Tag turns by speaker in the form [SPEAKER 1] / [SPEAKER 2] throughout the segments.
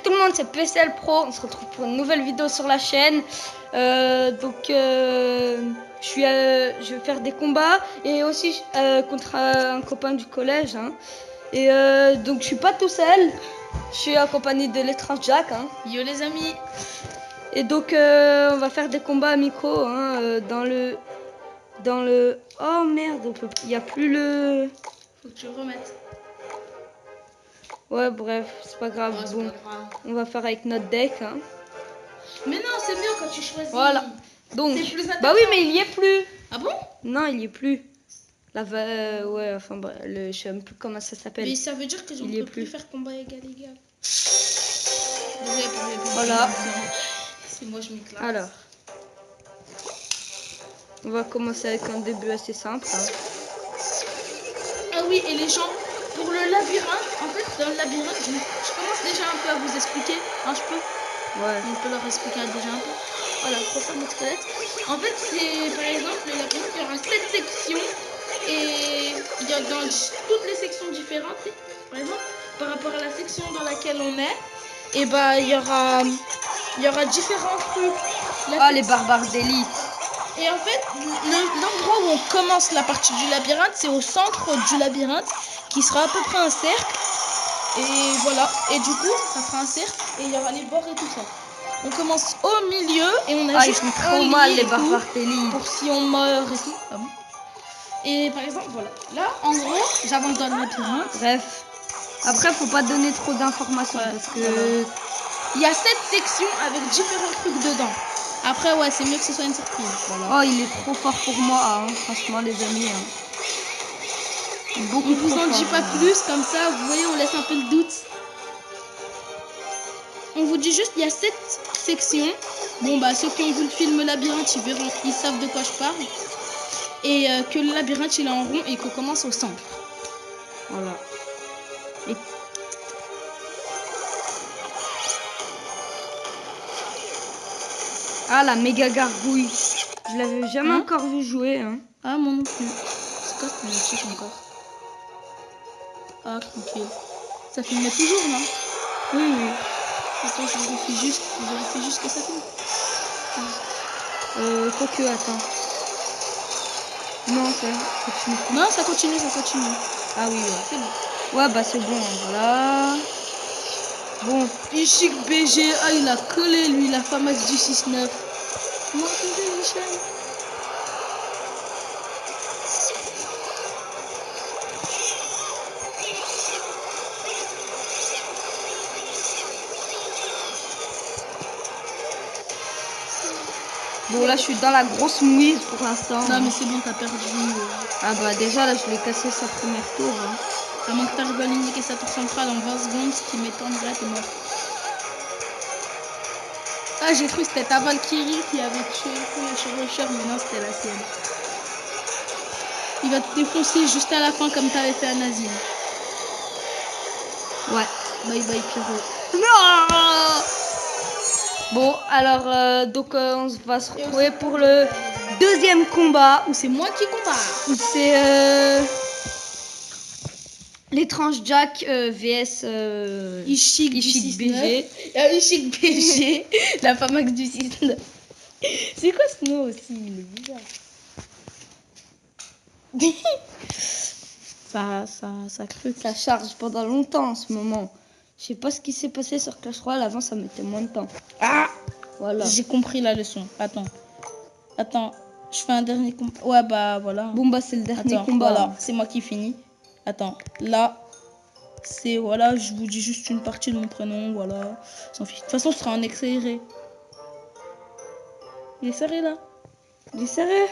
[SPEAKER 1] tout le monde, c'est PCL Pro. On se retrouve pour une nouvelle vidéo sur la chaîne. Je vais faire des combats et aussi contre un copain du collège. Hein. Et donc je suis pas tout seul. Je suis accompagné de l'étrange Jack. Hein.
[SPEAKER 2] Yo les amis.
[SPEAKER 1] Et donc on va faire des combats amicaux hein, dans le. Oh merde, il n'y a plus le.
[SPEAKER 2] Faut que tu le remettes.
[SPEAKER 1] Ouais, bref, c'est pas grave.
[SPEAKER 2] Ouais,
[SPEAKER 1] bon,
[SPEAKER 2] pas grave.
[SPEAKER 1] On va faire avec notre deck. Hein.
[SPEAKER 2] Mais non, c'est mieux quand tu choisis.
[SPEAKER 1] Voilà. Donc,
[SPEAKER 2] c'est plus
[SPEAKER 1] bah oui, mais il y est plus.
[SPEAKER 2] Ah bon?
[SPEAKER 1] Non, il y est plus. Ouais, enfin, bah, je sais même plus comment ça s'appelle.
[SPEAKER 2] Mais ça veut dire que je ne peux plus faire combat égal. Désolé pour les
[SPEAKER 1] voilà.
[SPEAKER 2] C'est moi, je m'éclate.
[SPEAKER 1] Alors, on va commencer avec un début assez simple. Hein.
[SPEAKER 2] Ah oui, et les gens, pour le labyrinthe, en fait, dans le labyrinthe, je commence déjà un peu à vous expliquer. Hein, je peux?
[SPEAKER 1] Ouais.
[SPEAKER 2] On peut leur expliquer déjà un peu. Voilà, professeur de squelette. En fait, c'est par exemple le labyrinthe, il y aura 7 sections et il y a dans toutes les sections différentes. Par exemple, par rapport à la section dans laquelle on est, et bah il y aura différents trucs.
[SPEAKER 1] Les barbares d'élite.
[SPEAKER 2] Et en fait, l'endroit où on commence la partie du labyrinthe, c'est au centre du labyrinthe, qui sera à peu près un cercle. Et voilà, et du coup, ça fera un cercle, et il y aura les bords et tout ça. On commence au milieu, et on a juste
[SPEAKER 1] ils sont trop mal, les barbares d'élite.
[SPEAKER 2] pour si on meurt et tout. Ah bon. Et par exemple, voilà. Là, en gros, j'avance dans le labyrinthe.
[SPEAKER 1] Bref. Après, faut pas donner trop d'informations, parce que...
[SPEAKER 2] Voilà. Il y a 7 sections avec différents trucs dedans. Après, ouais, c'est mieux que ce soit une surprise. Voilà.
[SPEAKER 1] Oh, il est trop fort pour moi, hein, franchement, les amis. Hein.
[SPEAKER 2] Beaucoup on vous en dit pas plus, comme ça, vous voyez, on laisse un peu le doute. On vous dit juste, il y a 7 sections. Bon, bah, ceux qui ont vu le film Labyrinthe, ils verront, ils savent de quoi je parle. Et que le labyrinthe, il est en rond et qu'on commence au centre.
[SPEAKER 1] Voilà. Et... Ah, la méga gargouille. Je l'avais jamais encore vu jouer. Hein.
[SPEAKER 2] Ah, moi non plus. C'est quoi cette affiche encore? Ah, tranquille. Ça filme toujours, non?
[SPEAKER 1] Oui, oui.
[SPEAKER 2] Attends, je vérifie juste que ça filme.
[SPEAKER 1] Quoique, attends. Non, ça continue.
[SPEAKER 2] Non, ça continue.
[SPEAKER 1] Ah oui, ouais. C'est bon. Ouais, bah c'est bon, voilà. Bon.
[SPEAKER 2] Ishik BG, ah il a collé lui, la famax du 6-9. Comment tu fais, Michel?
[SPEAKER 1] Bon, là, je suis dans la grosse mouise pour l'instant.
[SPEAKER 2] Non, mais c'est bon, t'as perdu.
[SPEAKER 1] Ah bah déjà, là, je l'ai cassé sa première tour. Hein.
[SPEAKER 2] À moins que t'arrives à niquer sa tour centrale en 20 secondes, ce qui m'étonnerait, t'es mort. Ah, j'ai cru que c'était ta Valkyrie qui avait tué le chevaucheur, mais non, c'était la sienne. Il va te défoncer juste à la fin comme t'avais fait à Nazim.
[SPEAKER 1] Ouais.
[SPEAKER 2] Bye bye, Pierrot.
[SPEAKER 1] Non! Bon, alors, on va se retrouver pour le deuxième combat.
[SPEAKER 2] Où c'est moi qui combat.
[SPEAKER 1] C'est l'étrange Jack vs
[SPEAKER 2] Ishik
[SPEAKER 1] BG.
[SPEAKER 2] Ishik BG, la famax du 6-9. C'est quoi ce nom aussi? Il est bizarre. ça crue.
[SPEAKER 1] Ça charge pendant longtemps en ce moment. Je sais pas ce qui s'est passé sur Clash Royale. Avant, ça mettait moins de temps.
[SPEAKER 2] Ah!
[SPEAKER 1] Voilà.
[SPEAKER 2] J'ai compris la leçon. Attends. Je fais un dernier combat. Ouais, bah voilà.
[SPEAKER 1] Bon, bah c'est le dernier combat.
[SPEAKER 2] Voilà, c'est moi qui finis. Attends, là, c'est voilà, je vous dis juste une partie de mon prénom. Voilà. S'en fiche. De toute façon, ce sera un accéléré. Il est serré là?
[SPEAKER 1] Il est serré?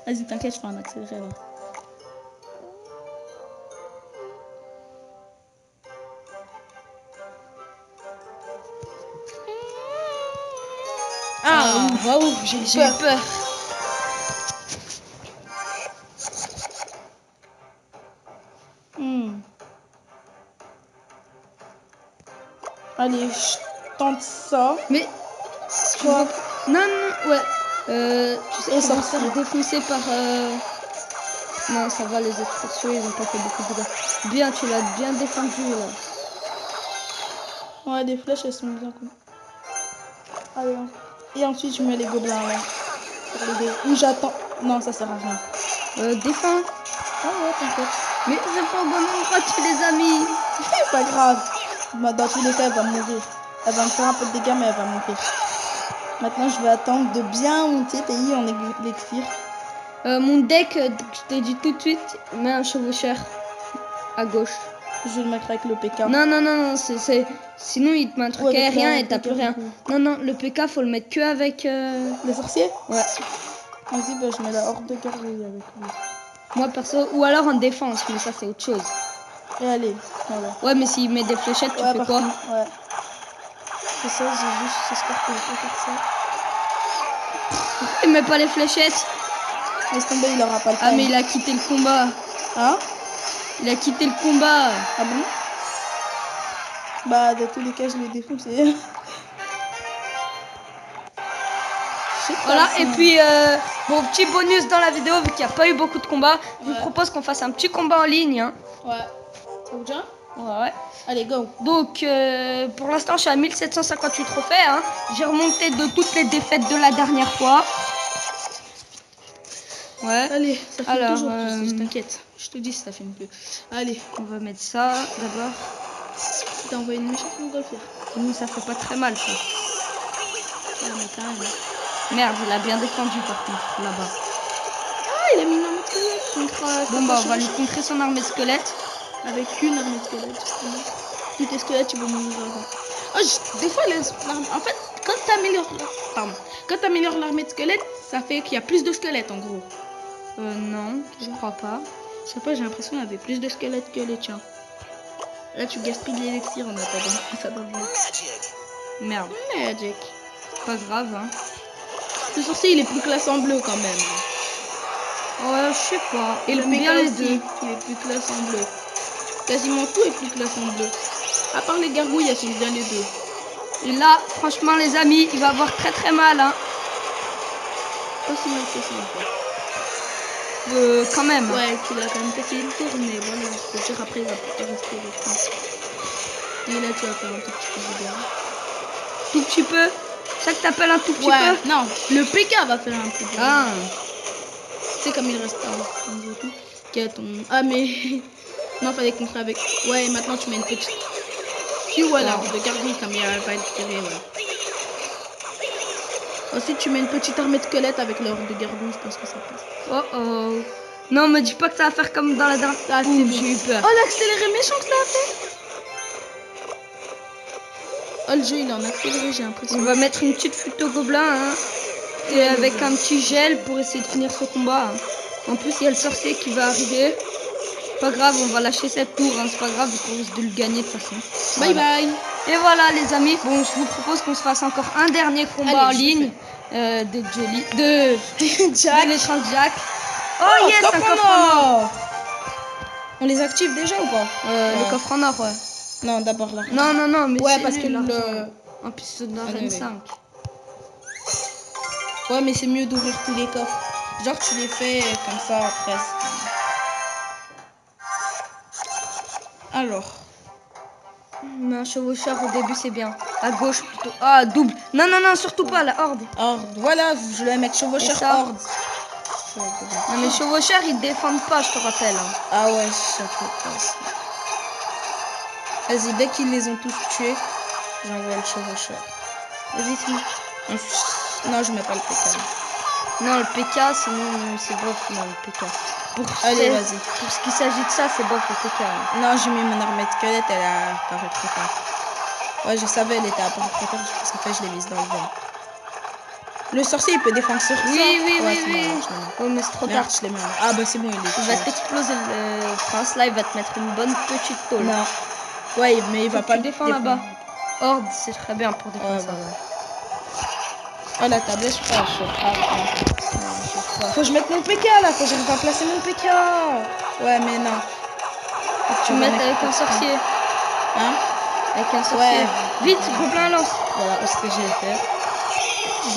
[SPEAKER 2] Vas-y, t'inquiète, je fais un accéléré là.
[SPEAKER 1] Ah, j'ai eu peur.
[SPEAKER 2] Allez, je tente ça.
[SPEAKER 1] Mais
[SPEAKER 2] quoi?
[SPEAKER 1] Non, ouais. Tu sais, ça va se faire défoncer par. Non, ça va, les expressions, ils ont pas fait beaucoup de dégâts. Bien, tu l'as bien défendu là.
[SPEAKER 2] Ouais, des flèches, elles sont bien cool. Allez, hein. Et ensuite, je mets les gobelins là. Pour l'aider. Ou j'attends. Non, ça sert à rien.
[SPEAKER 1] Défends.
[SPEAKER 2] Ah ouais, t'inquiète.
[SPEAKER 1] Mais c'est pas au bon endroit, tu les as mis.
[SPEAKER 2] C'est pas grave. Bah, dans tous les cas, elle va mourir. Elle va me faire un peu de dégâts, mais elle va mourir. Maintenant, je vais attendre de bien monter pays en élixir.
[SPEAKER 1] Mon deck, je t'ai dit tout de suite, mets un chevaucheur à gauche.
[SPEAKER 2] Je vais le mettre avec le PK.
[SPEAKER 1] Non, non, non, non, c'est... Sinon, il te met un truc
[SPEAKER 2] Ouais,
[SPEAKER 1] aérien
[SPEAKER 2] le
[SPEAKER 1] et t'as
[SPEAKER 2] PK,
[SPEAKER 1] plus rien.
[SPEAKER 2] du coup.
[SPEAKER 1] Non, non, le PK, faut le mettre que avec...
[SPEAKER 2] Les sorciers?
[SPEAKER 1] Ouais.
[SPEAKER 2] Vas-y, bah, je mets la horde de gargouilles avec lui.
[SPEAKER 1] Moi, perso, ou alors en défense, mais ça, c'est autre chose.
[SPEAKER 2] Et allez, voilà.
[SPEAKER 1] Ouais, mais s'il met des fléchettes, tu
[SPEAKER 2] Ouais,
[SPEAKER 1] fais quoi?
[SPEAKER 2] ouais. C'est ça, j'espère que je vais faire ça.
[SPEAKER 1] Il met pas les fléchettes.
[SPEAKER 2] Laisse tomber, il aura pas le temps.
[SPEAKER 1] Ah, mais il a quitté le combat.
[SPEAKER 2] Hein?
[SPEAKER 1] Il a quitté le combat.
[SPEAKER 2] Ah bon? Bah, de tous les cas, je l'ai défoncé.
[SPEAKER 1] Voilà, et puis, bon, petit bonus dans la vidéo, vu qu'il n'y a pas eu beaucoup de combats, je vous propose qu'on fasse un petit combat en ligne. Hein.
[SPEAKER 2] Ouais. Ça vous dit?
[SPEAKER 1] Ouais.
[SPEAKER 2] Allez, go.
[SPEAKER 1] Donc, pour l'instant, je suis à 1758 trophées. Hein. J'ai remonté de toutes les défaites de la dernière fois. Ouais.
[SPEAKER 2] Allez, ça fait
[SPEAKER 1] alors,
[SPEAKER 2] toujours plus, t'inquiète. Je te dis, ça fait mieux. Allez,
[SPEAKER 1] on va mettre ça d'abord.
[SPEAKER 2] t'as envoyé une méchante montgolfière.
[SPEAKER 1] Nous, ça fait pas très mal, ça.
[SPEAKER 2] Ah, mais quand même.
[SPEAKER 1] Merde, il a bien défendu, par contre, là-bas.
[SPEAKER 2] Ah, il a mis une armée de squelette contre...
[SPEAKER 1] Bon, bah, on va lui contrer son armée de squelette.
[SPEAKER 2] Avec une armée de squelette, justement. Tous tes squelettes, ils vont mourir avant. Oh, des fois, en fait, quand t'améliores l'armée de squelettes, ça fait qu'il y a plus de squelettes, en gros.
[SPEAKER 1] Non, je crois pas.
[SPEAKER 2] Je sais pas, j'ai l'impression qu'il y avait plus de squelettes que les tiens. Là, tu gaspilles de l'élixir en attendant. Ça va bien.
[SPEAKER 1] Merde.
[SPEAKER 2] Magic.
[SPEAKER 1] Pas grave, hein.
[SPEAKER 2] Le sorcier, il est plus classe en bleu, quand même.
[SPEAKER 1] Ouais, je sais pas.
[SPEAKER 2] Et le
[SPEAKER 1] J'aime
[SPEAKER 2] PK
[SPEAKER 1] bien les
[SPEAKER 2] aussi,
[SPEAKER 1] deux.
[SPEAKER 2] il est plus classe en bleu. Quasiment tout est plus classe en bleu. À part les gargouilles, elles sont bien les deux.
[SPEAKER 1] Et là, franchement, les amis, il va avoir très très mal, hein.
[SPEAKER 2] Pas si mal que ça, en fait.
[SPEAKER 1] Quand même.
[SPEAKER 2] Ouais, tu l'as quand même pété une tour, mais voilà, je peux dire après, il va pas rester avec toi. Et là, tu vas faire un tout petit peu de dégâts.
[SPEAKER 1] Tout petit peu. Ça que t'appelles un tout petit
[SPEAKER 2] Ouais,
[SPEAKER 1] peu.
[SPEAKER 2] non, le PK va faire un peu de dégâts.
[SPEAKER 1] Ah.
[SPEAKER 2] Tu sais, comme il reste un niveau tout. Quel ton... Ah, mais... non, fallait qu'on ferait avec... Ouais, maintenant, tu mets une petite... Tu vois, là, de gargouille, comme il va être tiré, ouais. Ensuite, tu mets une petite armée de squelettes avec l'ordre de gargouille, je pense que ça passe.
[SPEAKER 1] Oh oh. Non, me dis pas que ça va faire comme dans la dernière.
[SPEAKER 2] Ah, c'est bon.
[SPEAKER 1] J'ai eu peur.
[SPEAKER 2] Oh, l'accéléré méchant que ça a fait. Oh, le jeu, il en a accéléré, j'ai l'impression.
[SPEAKER 1] On va mettre une petite flûte au gobelin, hein. Et avec un petit gel pour essayer de finir ce combat. Hein. En plus, il y a le sorcier qui va arriver. Pas grave, on va lâcher cette tour, hein. C'est pas grave, on risque de le gagner de toute façon.
[SPEAKER 2] Bye
[SPEAKER 1] Voilà.
[SPEAKER 2] bye.
[SPEAKER 1] Et voilà les amis, bon je vous propose qu'on se fasse encore un dernier combat en ligne de Jolly, de
[SPEAKER 2] Jack.
[SPEAKER 1] de l'échange Jack. Oh, yes, un coffre en or.
[SPEAKER 2] On les active déjà ou pas?
[SPEAKER 1] Le coffre en or, ouais.
[SPEAKER 2] Non, d'abord là.
[SPEAKER 1] Non, non, non, mais
[SPEAKER 2] ouais,
[SPEAKER 1] c'est
[SPEAKER 2] parce que
[SPEAKER 1] nul,
[SPEAKER 2] le...
[SPEAKER 1] l'argent. En plus c'est dans
[SPEAKER 2] oui.
[SPEAKER 1] 25.
[SPEAKER 2] Ouais, mais c'est mieux d'ouvrir tous les coffres. Genre tu les fais comme ça après. Alors.
[SPEAKER 1] Mais un chevaucheur au début c'est bien. À gauche plutôt. Ah, double. Non, non, non, surtout pas la horde.
[SPEAKER 2] Horde. Voilà, je vais mettre chevaucheur horde.
[SPEAKER 1] Non, mais chevaucheurs ils défendent pas, je te rappelle. Hein.
[SPEAKER 2] Ah ouais, ça fait pas. Vas-y, dès qu'ils les ont tous tués, j'envoie le chevaucheur.
[SPEAKER 1] Vas-y, c'est...
[SPEAKER 2] Non, je mets pas le PK.
[SPEAKER 1] Non, le PK, sinon c'est bof. Non, le PK.
[SPEAKER 2] Allez, vas-y.
[SPEAKER 1] Pour ce qu'il s'agit de ça, c'est bof le PK. Hein.
[SPEAKER 2] Non, j'ai mis mon armée de squelette, elle a apparu trop tard. Ouais, je savais, elle était apparue trop tard, parce qu'en fait, je l'ai mise dans le vent. Le sorcier, il peut défendre sur ça.
[SPEAKER 1] Oui, oui,
[SPEAKER 2] ouais,
[SPEAKER 1] oui, oui. Oh, mais c'est trop tard.
[SPEAKER 2] Je l'ai mis. Ah, bah c'est bon,
[SPEAKER 1] il va t'exploser le prince. Là, il va te mettre une bonne petite tôle.
[SPEAKER 2] Non. Ouais, mais il va pas
[SPEAKER 1] le défendre là-bas. Horde, c'est très bien pour défendre ça.
[SPEAKER 2] Oh, la tablette, je crois. Faut que je mette mon PK là, faut que j'arrive à placer mon PK. Ouais, mais non.
[SPEAKER 1] Tu mets avec un sorcier.
[SPEAKER 2] Hein?
[SPEAKER 1] Avec un sorcier. Ouais. Vite, gobelin lance.
[SPEAKER 2] Voilà, ce que j'ai fait.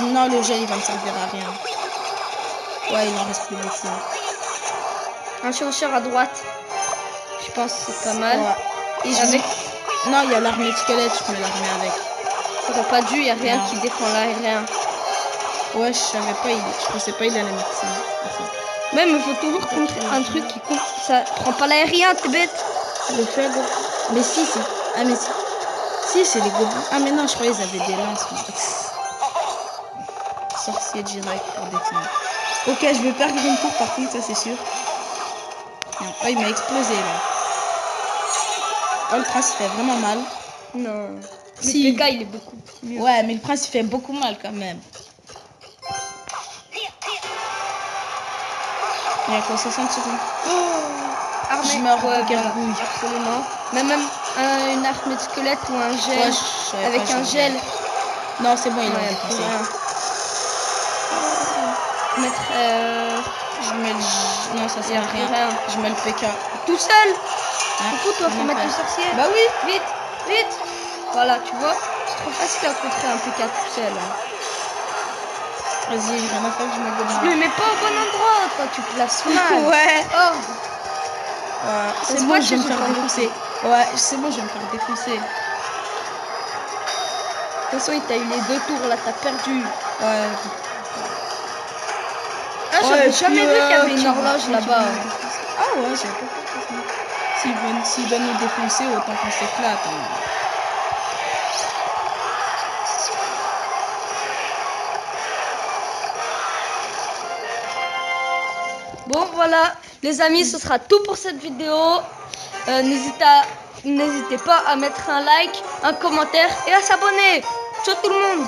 [SPEAKER 2] Non, le gel il va me servir à rien. Ouais, il en reste plus beaucoup.
[SPEAKER 1] Un chevaucheur à droite. Je pense que c'est pas mal.
[SPEAKER 2] Ouais.
[SPEAKER 1] Et avec...
[SPEAKER 3] Non, il y a l'armée de squelette, je peux l'armer avec.
[SPEAKER 1] T'aurais pas dû, y a rien
[SPEAKER 3] Non.
[SPEAKER 1] qui défend l'aérien.
[SPEAKER 3] Ouais, je savais pas, je pensais pas il allait mettre ça. Enfin,
[SPEAKER 1] Même il faut toujours contrer un truc qui compte. Ça prend pas l'aérien, t'es bête.
[SPEAKER 3] le feu gobelin. Mais si, si. Ah, mais si. Si, c'est les gobelins. Ah, mais non, je croyais qu'ils avaient des lances. Sorcier direct pour défendre. Ok, je vais perdre une tour par contre, ça c'est sûr. Oh, il m'a explosé là. Oh, le prince il fait vraiment mal.
[SPEAKER 1] Non.
[SPEAKER 3] Si.
[SPEAKER 1] Le PK il est beaucoup mieux.
[SPEAKER 3] Ouais, mais le prince il fait beaucoup mal quand même. Il y a quoi, 60 secondes.
[SPEAKER 1] Armée.
[SPEAKER 3] Je meurs
[SPEAKER 1] Ouais,
[SPEAKER 3] de quelle
[SPEAKER 1] voilà,
[SPEAKER 3] rouille.
[SPEAKER 1] absolument. Mais même une armée de squelette ou un gel.
[SPEAKER 3] Ouais, je savais
[SPEAKER 1] avec
[SPEAKER 3] pas,
[SPEAKER 1] un
[SPEAKER 3] je
[SPEAKER 1] gel.
[SPEAKER 3] Non, c'est bon, il
[SPEAKER 1] Ouais,
[SPEAKER 3] a
[SPEAKER 1] plus
[SPEAKER 3] défoncé.
[SPEAKER 1] rien. Mettre.
[SPEAKER 3] Je mets le... Non, ça
[SPEAKER 1] y
[SPEAKER 3] sert
[SPEAKER 1] a
[SPEAKER 3] à
[SPEAKER 1] plus
[SPEAKER 3] rien.
[SPEAKER 1] rien.
[SPEAKER 3] Je mets le PK.
[SPEAKER 1] Tout seul.
[SPEAKER 3] Hein,
[SPEAKER 1] Du coup, toi, faut
[SPEAKER 3] comment
[SPEAKER 1] mettre
[SPEAKER 3] faire?
[SPEAKER 1] le sorcier.
[SPEAKER 3] Bah oui.
[SPEAKER 1] Vite, vite. Voilà, tu vois. C'est trop facile à contrer un PK tout seul. Hein.
[SPEAKER 3] Vas-y, j'ai rien à faire, je mets le
[SPEAKER 1] Tu le mets pas au bon endroit, toi, tu places mal.
[SPEAKER 3] Ouais.
[SPEAKER 1] Oh.
[SPEAKER 3] C'est
[SPEAKER 1] se
[SPEAKER 3] bon,
[SPEAKER 1] voit
[SPEAKER 3] je vais me
[SPEAKER 1] que
[SPEAKER 3] faire
[SPEAKER 1] j'ai pas
[SPEAKER 3] défoncer. Ouais, c'est bon, je vais me faire défoncer.
[SPEAKER 1] De toute façon, il t'a eu les 2 tours, là, t'as perdu.
[SPEAKER 3] Ouais.
[SPEAKER 1] Ah, j'avais jamais vu qu'il y avait une horloge là-bas.
[SPEAKER 3] Ah ouais, j'avais pas compris. S'ils veulent nous défoncer, autant qu'on s'éclate. Hein.
[SPEAKER 1] Bon, voilà, les amis, ce sera tout pour cette vidéo. N'hésitez pas à mettre un like, un commentaire et à s'abonner. Ciao tout le monde.